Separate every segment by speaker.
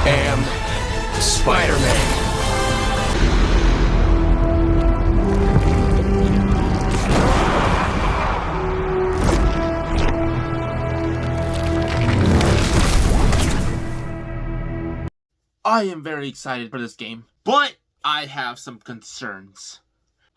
Speaker 1: am Spider-Man.
Speaker 2: I am very excited for this game, but I have some concerns.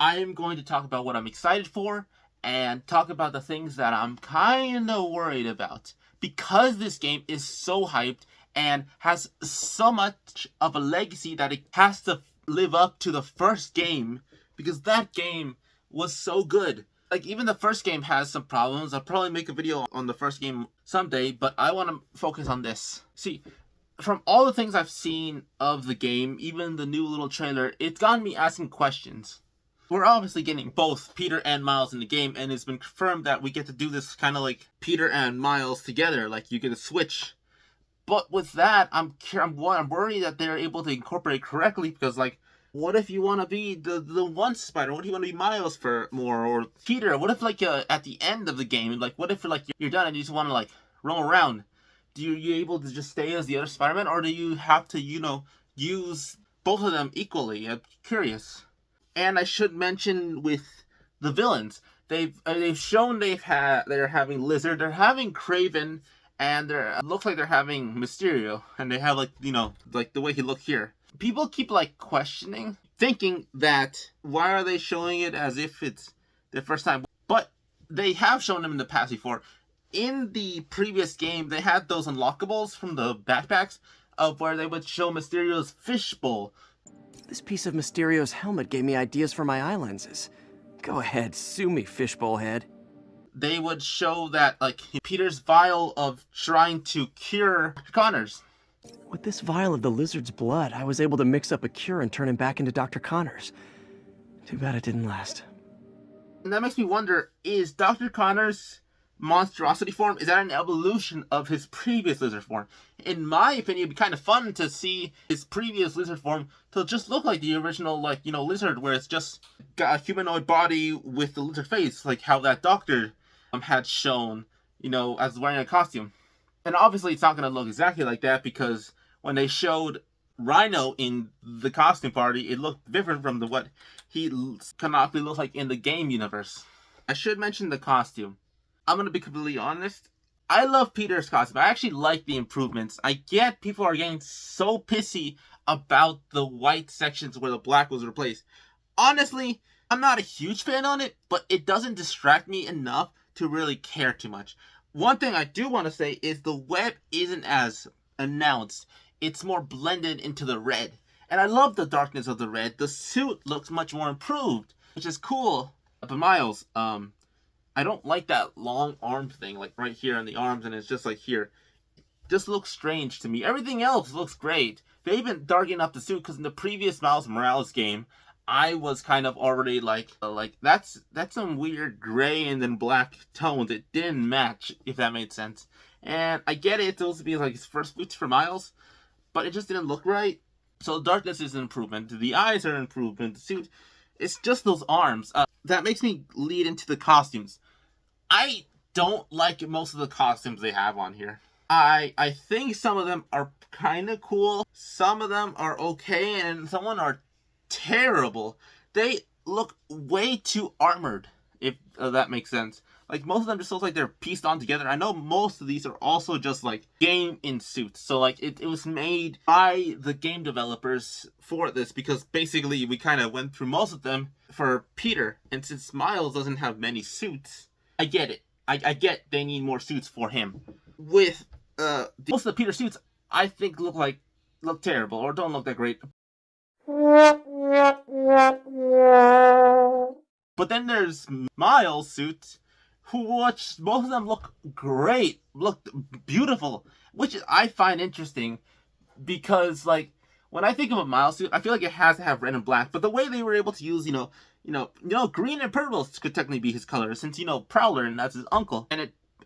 Speaker 2: I am going to talk about what I'm excited for and talk about the things that I'm kind of worried about. Because this game is so hyped and has so much of a legacy that it has to live up to the first game, because that game was so good. Like, even the first game has some problems. I'll probably make a video on the first game someday, but I want to focus on this. See, from all the things I've seen of the game, even the new little trailer, it's gotten me asking questions. We're obviously getting both Peter and Miles in the game, and it's been confirmed that we get to do this kind of like Peter and Miles together, like you get a switch. But with that, I'm worried that they're able to incorporate correctly, because like, what if you want to be the one Spider? What if you want to be Miles for more, or Peter? What if like at the end of the game, like what if like you're done and you just want to like roam around? Do you able to just stay as the other Spider-Man, or do you have to, use both of them equally? I'm curious. And I should mention with the villains, they've shown they're having Lizard, they're having Craven, and it looks like they're having Mysterio, and they have like the way he looked here. People keep like questioning, thinking that why are they showing it as if it's the first time? But they have shown them in the past before. In the previous game, they had those unlockables from the backpacks of where they would show Mysterio's fishbowl.
Speaker 3: This piece of Mysterio's helmet gave me ideas for my eye lenses. Go ahead, sue me, fishbowl head.
Speaker 2: They would show that, like, Peter's vial of trying to cure Connors.
Speaker 3: With this vial of the lizard's blood, I was able to mix up a cure and turn him back into Dr. Connors. Too bad it didn't last.
Speaker 2: And that makes me wonder, is Dr. Connors' monstrosity form, is that an evolution of his previous lizard form? In my opinion, it'd be kind of fun to see his previous lizard form to just look like the original, lizard, where it's just got a humanoid body with the lizard face, like how that doctor had shown, as wearing a costume. And obviously it's not going to look exactly like that, because when they showed Rhino in the costume party, it looked different from what he canonically looks like in the game universe. I should mention the costume. I'm going to be completely honest. I love Peter's costume. I actually like the improvements. I get people are getting so pissy about the white sections where the black was replaced. Honestly, I'm not a huge fan on it, but it doesn't distract me enough to really care too much. One thing I do want to say is the web isn't as announced. It's more blended into the red. And I love the darkness of the red. The suit looks much more improved, which is cool. But Miles, I don't like that long arm thing, like right here on the arms, and it's just like here. It just looks strange to me. Everything else looks great. They even darkened up the suit, because in the previous Miles Morales game, I was kind of already like that's some weird gray and then black tones. It didn't match, if that made sense. And I get it, it's supposed to be like his first boots for Miles, but it just didn't look right. So the darkness is an improvement. The eyes are an improvement. The suit, it's just those arms. That makes me lead into the costumes. I don't like most of the costumes they have on here. I think some of them are kind of cool. Some of them are okay, and some of them are terrible. They look way too armored, if that makes sense. Like, most of them just look like they're pieced on together. I know most of these are also just like game in suits. So like it was made by the game developers for this, because basically we kind of went through most of them for Peter. And since Miles doesn't have many suits, I get it. I get they need more suits for him. With most of the Peter suits, I think look terrible or don't look that great. But then there's Miles' suits, which most of them look great, look beautiful, which I find interesting, because like when I think of a Miles suit, I feel like it has to have red and black. But the way they were able to use, green and purple could technically be his color, since Prowler, and that's his uncle.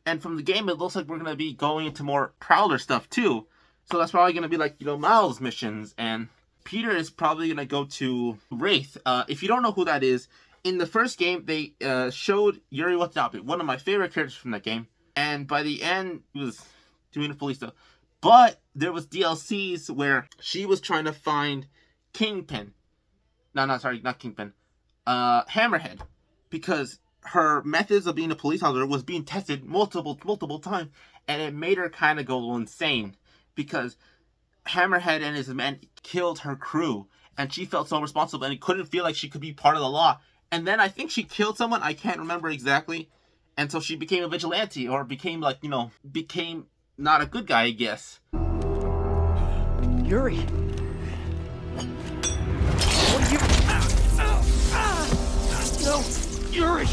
Speaker 2: And from the game, it looks like we're gonna be going into more Prowler stuff too. So that's probably gonna be like Miles missions, and Peter is probably gonna go to Wraith. If you don't know who that is, in the first game they showed Yuri Watanabe, one of my favorite characters from that game. And by the end, he was doing the police stuff. But there was DLCs where she was trying to find Kingpin. No, sorry, not Kingpin. Hammerhead. Because her methods of being a police officer was being tested multiple times. And it made her kind of go insane. Because Hammerhead and his men killed her crew. And she felt so responsible and couldn't feel like she could be part of the law. And then I think she killed someone. I can't remember exactly. And so she became a vigilante. Or became like, became not a good guy, I guess.
Speaker 3: Yuri! What are you... No! Yuri!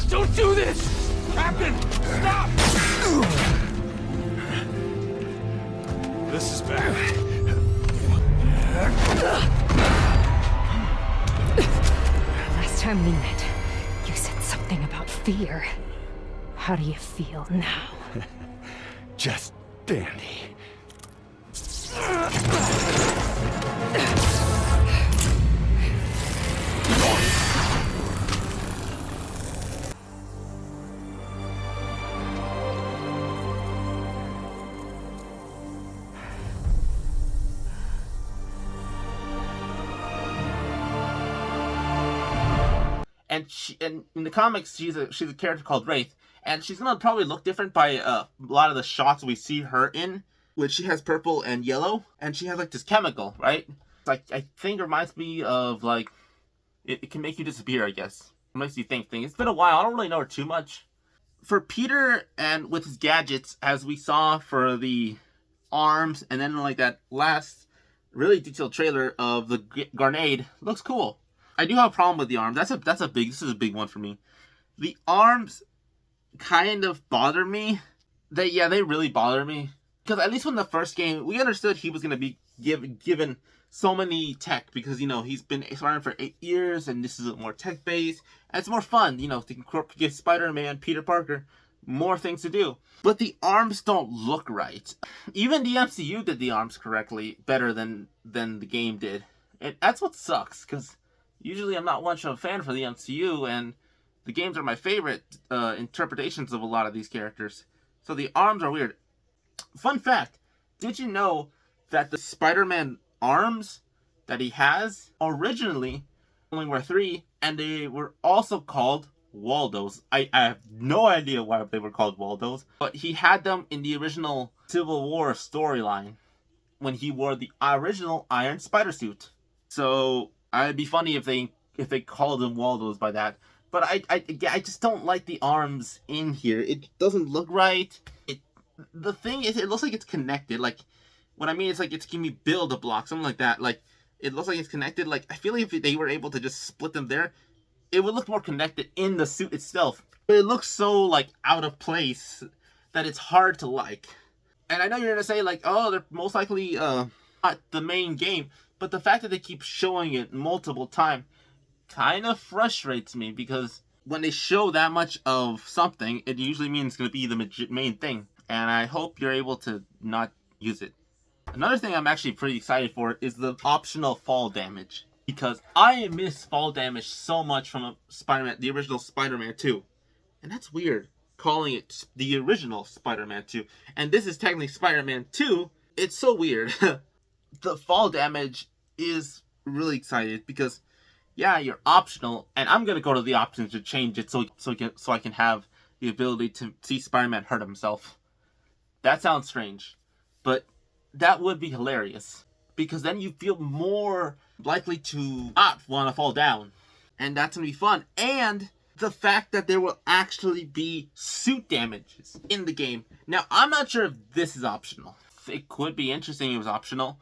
Speaker 3: Don't do this! Captain! Stop!
Speaker 1: This is bad.
Speaker 4: Last time we met, you said something about fear. How do you feel now?
Speaker 1: Just dandy.
Speaker 2: And in the comics, she's a character called Wraith, and she's gonna probably look different by a lot of the shots we see her in, which she has purple and yellow, and she has like this chemical, right? Like I think it reminds me of like it can make you disappear, I guess. It makes you think things. It's been a while. I don't really know her too much. For Peter and with his gadgets, as we saw for the arms, and then like that last really detailed trailer of the grenade, looks cool. I do have a problem with the arms. This is a big one for me. The arms kind of bother me. They really bother me. Because at least in the first game, we understood he was going to be given so many tech. Because, he's been Spider-Man for 8 years. And this is more tech-based. And it's more fun, to give Spider-Man, Peter Parker, more things to do. But the arms don't look right. Even the MCU did the arms correctly. Better than the game did. And that's what sucks. Because usually I'm not much of a fan for the MCU, and the games are my favorite interpretations of a lot of these characters. So the arms are weird. Fun fact, did you know that the Spider-Man arms that he has originally only were 3, and they were also called Waldos? I have no idea why they were called Waldos, but he had them in the original Civil War storyline when he wore the original Iron Spider suit. So it'd be funny if they called them Waldos by that. But I just don't like the arms in here. It doesn't look right. The thing is, it looks like it's connected. Like, what I mean is like it's giving me build a block, something like that. Like, it looks like it's connected. Like, I feel like if they were able to just split them there, it would look more connected in the suit itself. But it looks so like out of place that it's hard to like. And I know you're gonna say like, oh, they're most likely not the main game. But the fact that they keep showing it multiple times kind of frustrates me, because when they show that much of something, it usually means it's going to be the main thing. And I hope you're able to not use it. Another thing I'm actually pretty excited for is the optional fall damage. Because I miss fall damage so much from the original Spider-Man 2. And that's weird, calling it the original Spider-Man 2. And this is technically Spider-Man 2. It's so weird. The fall damage is really excited because, yeah, you're optional, and I'm gonna go to the options to change it so I can have the ability to see Spider-Man hurt himself. That sounds strange, but that would be hilarious, because then you feel more likely to not want to fall down, and that's gonna be fun. And the fact that there will actually be suit damages in the game. Now, I'm not sure if this is optional. It could be interesting if it was optional.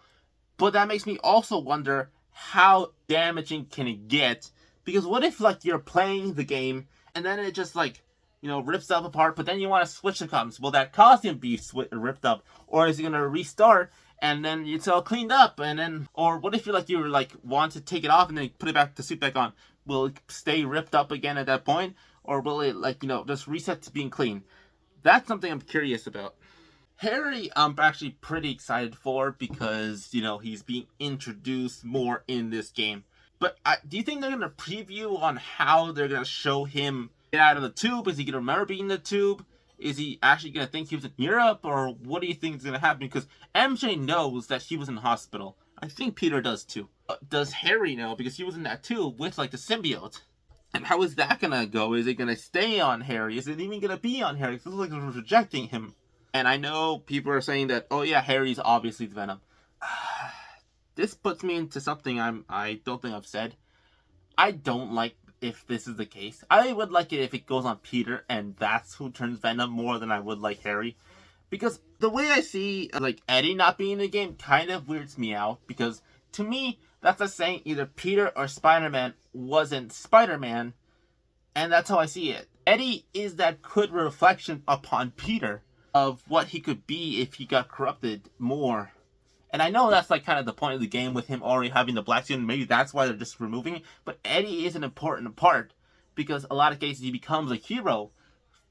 Speaker 2: But that makes me also wonder, how damaging can it get? Because what if, like, you're playing the game and then it just, like, rips stuff apart, but then you want to switch the costumes? Will that costume be ripped up? Or is it going to restart and then it's all cleaned up? And then, or what if you want to take it off and then put it back, the suit back on? Will it stay ripped up again at that point? Or will it, just reset to being clean? That's something I'm curious about. Harry, I'm actually pretty excited for, because, he's being introduced more in this game. But do you think they're going to preview on how they're going to show him get out of the tube? Is he going to remember being in the tube? Is he actually going to think he was in Europe, or what do you think is going to happen? Because MJ knows that he was in the hospital. I think Peter does too. Does Harry know? Because he was in that too with like the symbiote. And how is that going to go? Is it going to stay on Harry? Is it even going to be on Harry? It looks like they're rejecting him. And I know people are saying that, oh yeah, Harry's obviously the Venom. This puts me into something I don't think I've said. I don't like if this is the case. I would like it if it goes on Peter and that's who turns Venom more than I would like Harry. Because the way I see like Eddie not being in the game kind of weirds me out. Because to me, that's like saying either Peter or Spider-Man wasn't Spider-Man. And that's how I see it. Eddie is that good reflection upon Peter of what he could be if he got corrupted more. And I know that's like kind of the point of the game with him already having the black suit. Maybe that's why they're just removing it. But Eddie is an important part. Because a lot of cases he becomes a hero.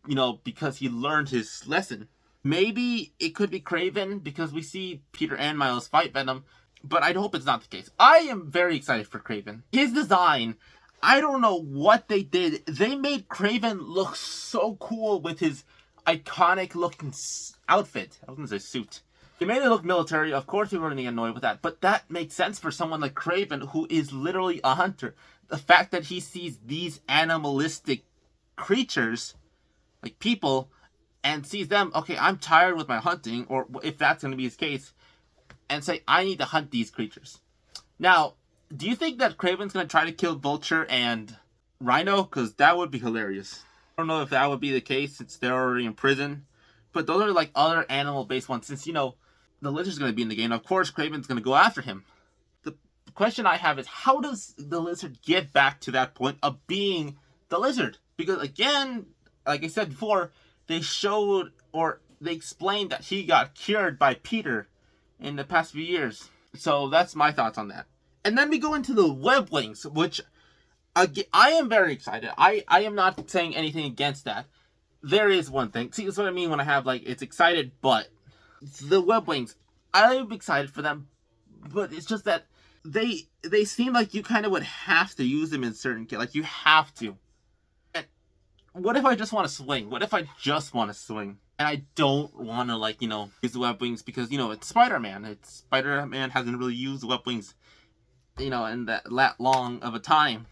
Speaker 2: You know, because he learned his lesson. Maybe it could be Kraven because we see Peter and Miles fight Venom. But I hope it's not the case. I am very excited for Kraven. His design, I don't know what they did. They made Kraven look so cool with his iconic looking outfit. I was going to say suit. They made it look military. Of course we were going to get annoyed with that. But that makes sense for someone like Kraven who is literally a hunter. The fact that he sees these animalistic creatures, like people, and sees them, okay, I'm tired with my hunting, or if that's going to be his case, and say, I need to hunt these creatures. Now, do you think that Kraven's going to try to kill Vulture and Rhino? Because that would be hilarious. I don't know if that would be the case since they're already in prison. But those are like other animal-based ones. Since, you know, the Lizard's going to be in the game, of course Kraven's going to go after him. The question I have is, how does the Lizard get back to that point of being the Lizard? Because again, like I said before, they showed, or they explained that he got cured by Peter in the past few years. So that's my thoughts on that. And then we go into the web wings, which I am very excited. I am not saying anything against that. There is one thing. See, that's what I mean when I have, like, it's excited, but the web wings, I'm excited for them, but it's just that they seem like you kind of would have to use them in certain cases. Like, you have to. And what if I just want to swing? What if I just want to swing? And I don't want to, like, you know, use the web wings because, you know, it's Spider-Man. Spider-Man hasn't really used the web wings, you know, in that long of a time.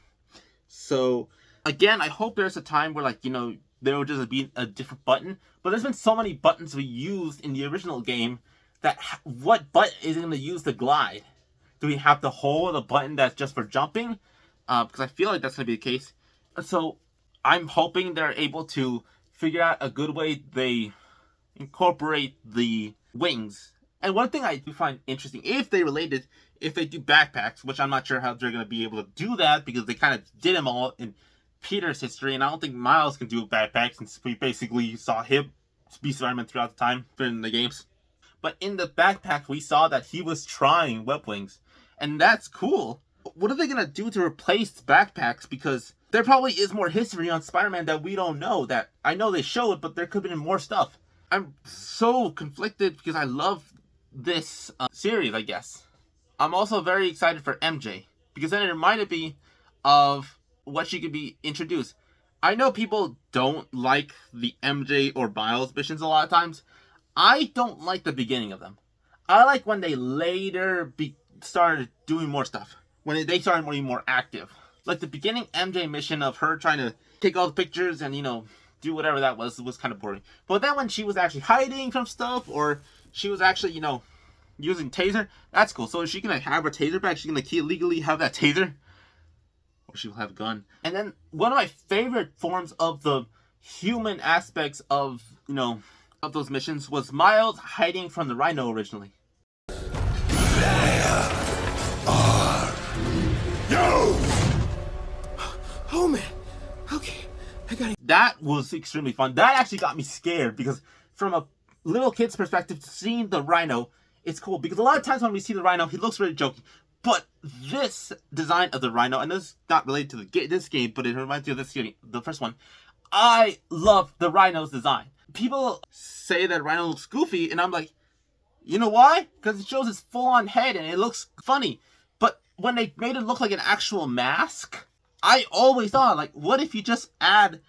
Speaker 2: So, again, I hope there's a time where, like, you know, there would just be a different button. But there's been so many buttons we used in the original game that what button is going to use to glide? Do we have to hold a button that's just for jumping? Because I feel like that's going to be the case. So I'm hoping they're able to figure out a good way they incorporate the wings. And one thing I do find interesting, if they do backpacks, which I'm not sure how they're going to be able to do that because they kind of did them all in Peter's history, and I don't think Miles can do a backpack since we basically saw him be Spider-Man throughout the time in the games. But in the backpack, we saw that he was trying web wings, and that's cool. What are they going to do to replace backpacks? Because there probably is more history on Spider-Man that we don't know, that I know they showed, but there could have been more stuff. I'm so conflicted because I love this series, I guess. I'm also very excited for MJ, because then it reminded me of what she could be introduced. I know people don't like the MJ or Miles missions a lot of times. I don't like the beginning of them. I like when they later started doing more stuff. When they started being more active. Like the beginning MJ mission of her trying to take all the pictures and, you know, do whatever that was kind of boring. But then when she was actually hiding from stuff, or she was actually, you know, using taser, that's cool. So is she gonna have her taser back? She's gonna legally have that taser? Or she will have a gun. And then one of my favorite forms of the human aspects of, you know, of those missions was Miles hiding from the Rhino originally.
Speaker 1: No!
Speaker 3: Oh man. Okay. I got it.
Speaker 2: That was extremely fun. That actually got me scared because from a little kid's perspective, seeing the Rhino, it's cool. Because a lot of times when we see the Rhino, he looks really jokey. But this design of the Rhino, and this is not related to this game, but it reminds me of this game, the first one. I love the Rhino's design. People say that Rhino looks goofy, and I'm like, you know why? Because it shows his full-on head, and it looks funny. But when they made it look like an actual mask, I always thought, like, what if you just add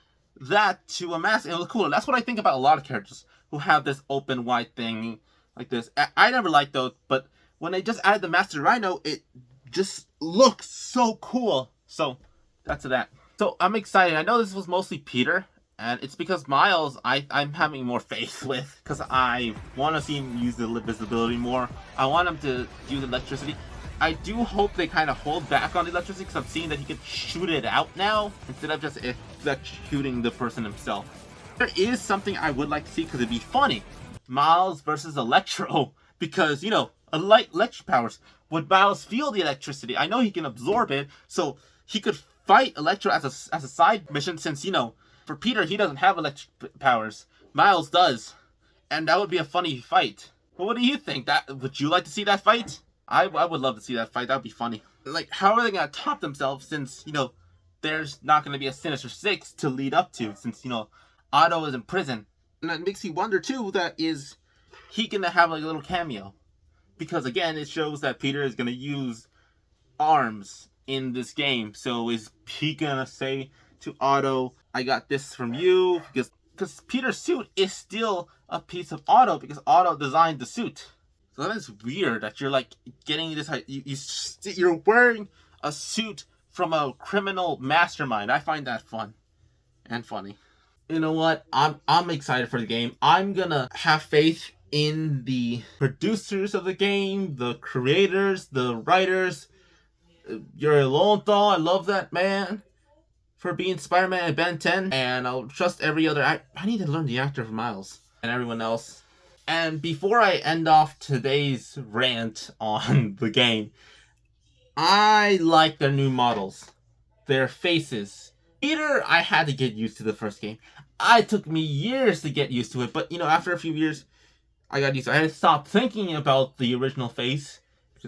Speaker 2: that to a mask, it was cool. And that's what I think about a lot of characters who have this open wide thing like this. I never liked those, but when they just added the Master Rhino, it just looks so cool. So that's that. So I'm excited. I know this was mostly Peter, and it's because Miles I'm having more faith with, because I want to see him use the visibility more. I want him to use electricity. I do hope they kind of hold back on the electricity, because I'm seeing that he can shoot it out now instead of just electrocuting the person himself. There is something I would like to see, because it'd be funny. Miles versus Electro, because, you know, electric powers. Would Miles feel the electricity? I know he can absorb it, so he could fight Electro as a side mission, since, you know, for Peter, he doesn't have electric powers. Miles does. And that would be a funny fight. But what do you think? Would you like to see that fight? I would love to see that fight. That would be funny. Like, how are they going to top themselves, since, you know, there's not going to be a Sinister Six to lead up to, since, you know, Otto is in prison. And that makes me wonder, too, that is he going to have, like, a little cameo? Because, again, it shows that Peter is going to use arms in this game. So is he going to say to Otto, I got this from you? Because Peter's suit is still a piece of Otto, because Otto designed the suit. So that is weird that you're, like, getting this... You're wearing a suit from a criminal mastermind. I find that fun and funny. You know what? I'm excited for the game. I'm gonna have faith in the producers of the game, the creators, the writers. Yuri Lowenthal, I love that man for being Spider-Man and Ben 10. And I'll trust every other I need to learn the actor of Miles and everyone else. And before I end off today's rant on the game, I like their new models. Their faces. Peter, I had to get used to the first game. It took me years to get used to it, but, you know, after a few years, I got used to it. I had to stop thinking about the original face,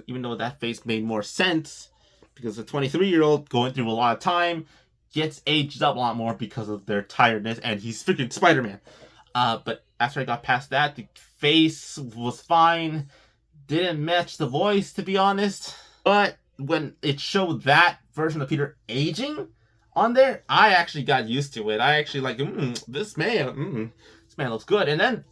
Speaker 2: even though that face made more sense, because a 23-year-old going through a lot of time gets aged up a lot more because of their tiredness, and he's freaking Spider-Man. But after I got past that, the face was fine. Didn't match the voice, to be honest. But when it showed that version of Peter aging on there, I actually got used to it. I actually like, this man looks good. And then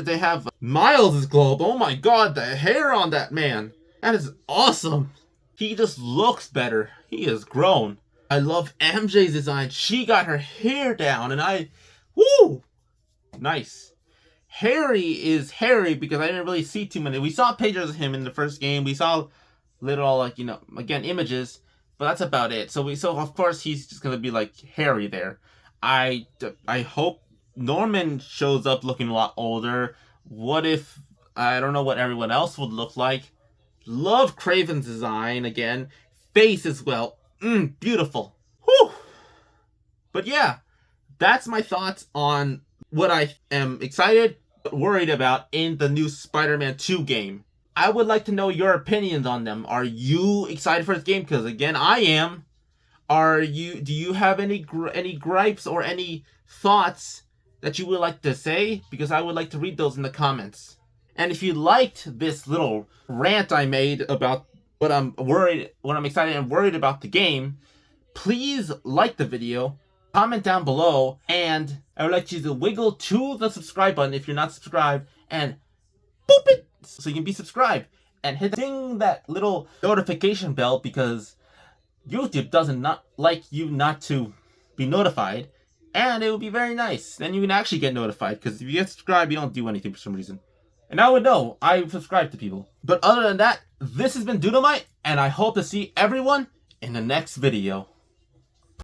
Speaker 2: they have Miles' globe. Oh my god, the hair on that man. That is awesome. He just looks better. He has grown. I love MJ's design. She got her hair down, and woo! Nice. Harry is Harry because I didn't really see too many. We saw pictures of him in the first game. We saw little, like, you know, again, images. But that's about it. So of course he's just gonna be like Harry there. I hope Norman shows up looking a lot older. What if, I don't know what everyone else would look like. Love Craven's design again. Face as well. Beautiful. Whew. But yeah, that's my thoughts on what I am excited but worried about in the new Spider-Man 2 game. I would like to know your opinions on them. Are you excited for this game? Because again, I am. Do you have any gripes or any thoughts that you would like to say? Because I would like to read those in the comments. And if you liked this little rant I made about what I'm excited and worried about the game, please like the video, comment down below, and I would like you to wiggle to the subscribe button if you're not subscribed, and boop it so you can be subscribed, and ding that little notification bell, because YouTube doesn't not like you not to be notified, and it would be very nice. Then you can actually get notified, because if you get subscribed, you don't do anything for some reason. And I would know. I subscribe to people. But other than that, this has been Doodlemite, and I hope to see everyone in the next video.